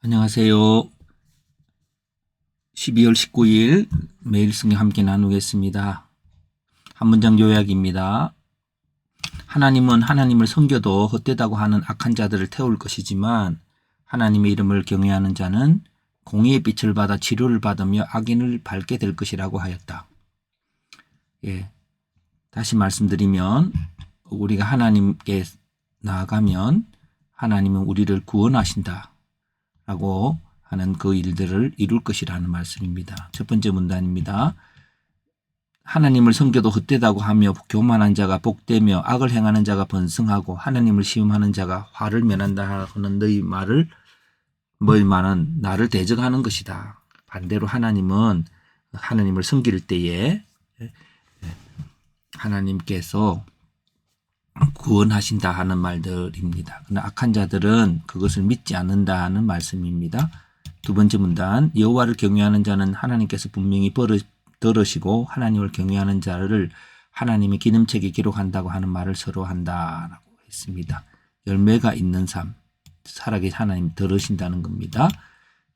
안녕하세요. 12월 19일 매일 성경 함께 나누겠습니다. 한 문장 요약입니다. 하나님은 하나님을 섬겨도 헛되다고 하는 악한 자들을 태울 것이지만 하나님의 이름을 경외하는 자는 공의의 빛을 받아 치료를 받으며 악인을 밟게 될 것이라고 하였다. 다시 말씀드리면 우리가 하나님께 나아가면 하나님은 우리를 구원하신다 라고 하는 그 일들을 이룰 것이라는 말씀입니다. 첫 번째 문단입니다. 하나님을 섬겨도 헛되다고 하며 교만한 자가 복되며 악을 행하는 자가 번성하고 하나님을 시험하는 자가 화를 면한다 하는 너희 말을 나를 대적하는 것이다. 반대로 하나님은 하나님을 섬길 때에 하나님께서 구원하신다 하는 말들입니다. 그러나 악한 자들은 그것을 믿지 않는다 하는 말씀입니다. 두 번째 문단, 여호와를 경외하는 자는 하나님께서 분명히 들으시고 하나님을 경외하는 자를 하나님의 기념책에 기록한다고 하는 말을 서로 한다라고 했습니다. 열매가 있는 삶, 살아계신 하나님 들으신다는 겁니다.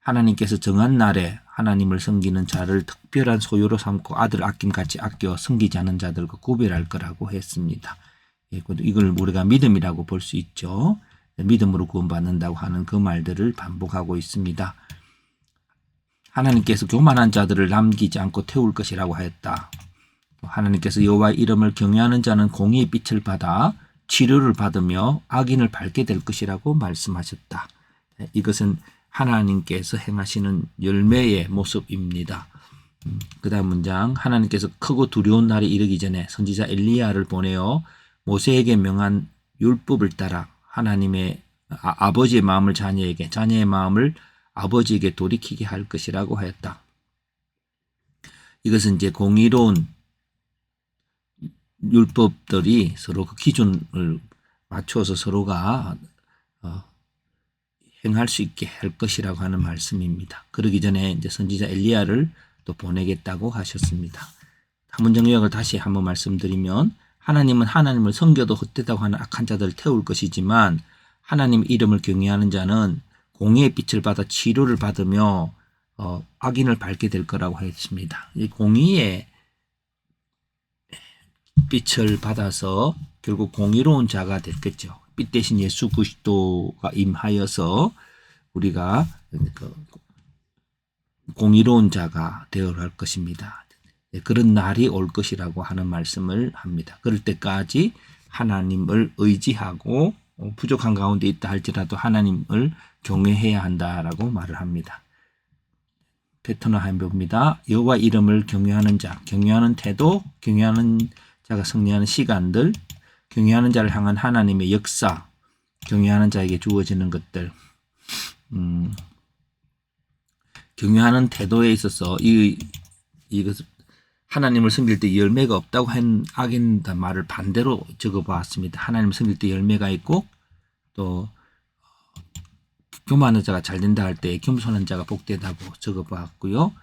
하나님께서 정한 날에 하나님을 섬기는 자를 특별한 소유로 삼고 아들 아낌같이 아껴 섬기지 않은 자들과 구별할 거라고 했습니다. 이걸 우리가 믿음이라고 볼 수 있죠. 믿음으로 구원받는다고 하는 그 말들을 반복하고 있습니다. 하나님께서 교만한 자들을 남기지 않고 태울 것이라고 하였다. 하나님께서 여호와의 이름을 경외하는 자는 공의의 빛을 받아 치료를 받으며 악인을 밟게 될 것이라고 말씀하셨다. 이것은 하나님께서 행하시는 열매의 모습입니다. 그 다음 문장, 하나님께서 크고 두려운 날이 이르기 전에 선지자 엘리야를 보내어 모세에게 명한 율법을 따라 하나님의 아버지의 마음을 자녀에게, 자녀의 마음을 아버지에게 돌이키게 할 것이라고 하였다. 이것은 이제 공의로운 율법들이 서로 그 기준을 맞춰서 서로가 행할 수 있게 할 것이라고 하는 말씀입니다. 그러기 전에 이제 선지자 엘리야를 또 보내겠다고 하셨습니다. 한 문장 요약을 다시 한번 말씀드리면, 하나님은 하나님을 섬겨도 헛되다고 하는 악한 자들을 태울 것이지만 하나님 이름을 경외하는 자는 공의의 빛을 받아 치료를 받으며 악인을 밟게 될 거라고 했습니다. 이 공의의 빛을 받아서 결국 공의로운 자가 됐겠죠. 빛 대신 예수 그리스도가 임하여서 우리가 공의로운 자가 되어야 할 것입니다. 그런 날이 올 것이라고 하는 말씀을 합니다. 그럴 때까지 하나님을 의지하고 부족한 가운데 있다 할지라도 하나님을 경외해야 한다라고 말을 합니다. 패턴을 한번 봅니다. 여호와 이름을 경외하는 자, 경외하는 태도, 경외하는 자가 승리하는 시간들, 경외하는 자를 향한 하나님의 역사, 경외하는 자에게 주어지는 것들, 경외하는 태도에 있어서 이것을 하나님을 섬길 때 열매가 없다고 한 악인 말을 반대로 적어보았습니다. 하나님을 섬길 때 열매가 있고 또 교만한 자가 잘 된다 할 때 겸손한 자가 복되다고 적어보았고요.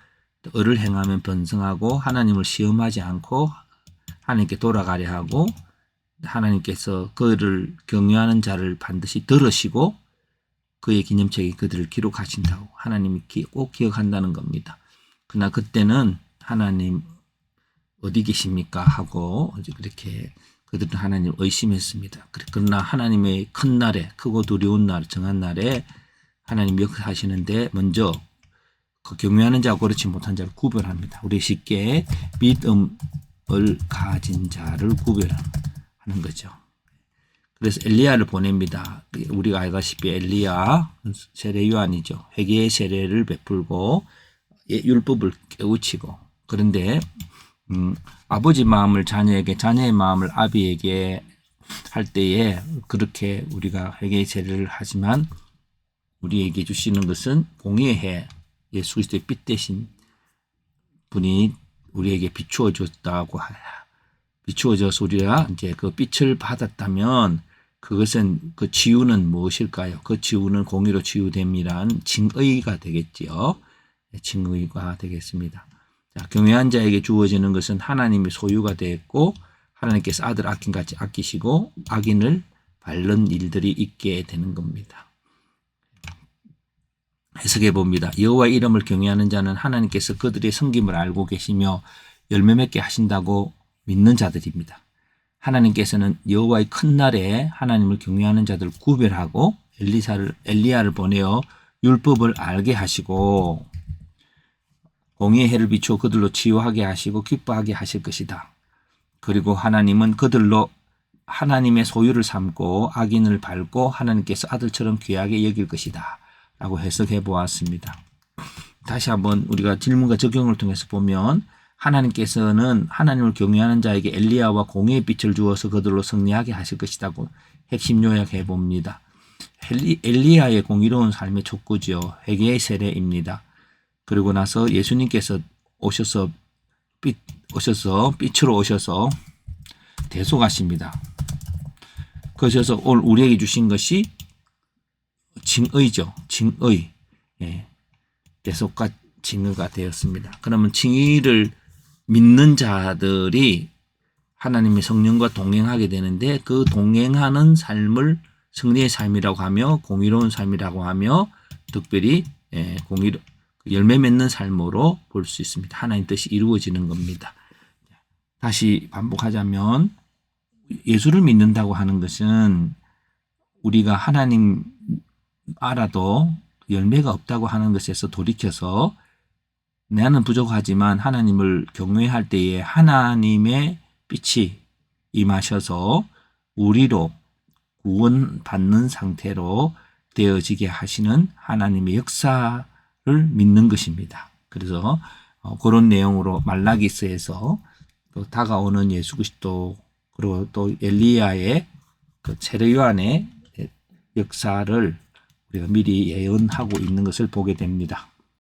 또 을을 행하면 번성하고 하나님을 시험하지 않고 하나님께 돌아가려 하고 하나님께서 그를 경외하는 자를 반드시 들으시고 그의 기념책에 그들을 기록하신다고 하나님이 꼭 기억한다는 겁니다. 그러나 그때는 하나님 어디 계십니까 하고 그렇게 그들은 하나님을 의심했습니다. 그러나 하나님의 큰 날에, 크고 두려운 날, 정한 날에 하나님 역사하시는데 먼저 그 경외하는 자와 그렇지 못한 자를 구별합니다. 우리 쉽게 믿음을 가진 자를 구별하는 거죠. 그래서 엘리야를 보냅니다. 우리가 알다시피 엘리야 세례 요한이죠. 회개의 세례를 베풀고 율법을 깨우치고, 그런데 아버지 마음을 자녀에게, 자녀의 마음을 아비에게 할 때에 그렇게 우리가 회개의 세례를 하지만 우리에게 주시는 것은 공의의 해, 예수 그리스도의 빛 대신 분이 우리에게 비추어 줬다고 비추어져서 우리가 이제 그 빛을 받았다면 그것은 그 치유는 무엇일까요? 그 치유는 공의로 치유됨이란 칭의가 되겠지요. 칭의가 되겠습니다. 자, 경외한 자에게 주어지는 것은 하나님의 소유가 되었고 하나님께서 아들 아낌같이 아끼시고 악인을 밟는 일들이 있게 되는 겁니다. 해석해 봅니다. 여호와의 이름을 경외하는 자는 하나님께서 그들의 섬김을 알고 계시며 열매 맺게 하신다고 믿는 자들입니다. 하나님께서는 여호와의 큰 날에 하나님을 경외하는 자들을 구별하고 엘리야를 보내어 율법을 알게 하시고 공의의 해를 비추어 그들로 치유하게 하시고 기뻐하게 하실 것이다. 그리고 하나님은 그들로 하나님의 소유를 삼고 악인을 밟고 하나님께서 아들처럼 귀하게 여길 것이다. 라고 해석해 보았습니다. 다시 한번 우리가 질문과 적용을 통해서 보면 하나님께서는 하나님을 경외하는 자에게 엘리야와 공의의 빛을 주어서 그들로 승리하게 하실 것이라고 핵심 요약해 봅니다. 엘리야의 공의로운 삶의 촉구죠. 회개의 세례입니다. 그리고 나서 예수님께서 오셔서 빛으로 오셔서 대속하십니다. 그러셔서 오늘 우리에게 주신 것이 징의죠. 징의. 예. 대속과 징의가 되었습니다. 그러면 징의를 믿는 자들이 하나님의 성령과 동행하게 되는데 그 동행하는 삶을 승리의 삶이라고 하며 공의로운 삶이라고 하며 특별히 열매 맺는 삶으로 볼 수 있습니다. 하나님 뜻이 이루어지는 겁니다. 다시 반복하자면 예수를 믿는다고 하는 것은 우리가 하나님 알아도 열매가 없다고 하는 것에서 돌이켜서 나는 부족하지만 하나님을 경외할 때에 하나님의 빛이 임하셔서 우리로 구원받는 상태로 되어지게 하시는 하나님의 역사를 믿는 것입니다. 그래서 그런 내용으로 말라기서에서 또 다가오는 예수 그리스도 그리고 또 엘리야의 그 세례 요한의 역사를 우리가 미리 예언하고 있는 것을 보게 됩니다.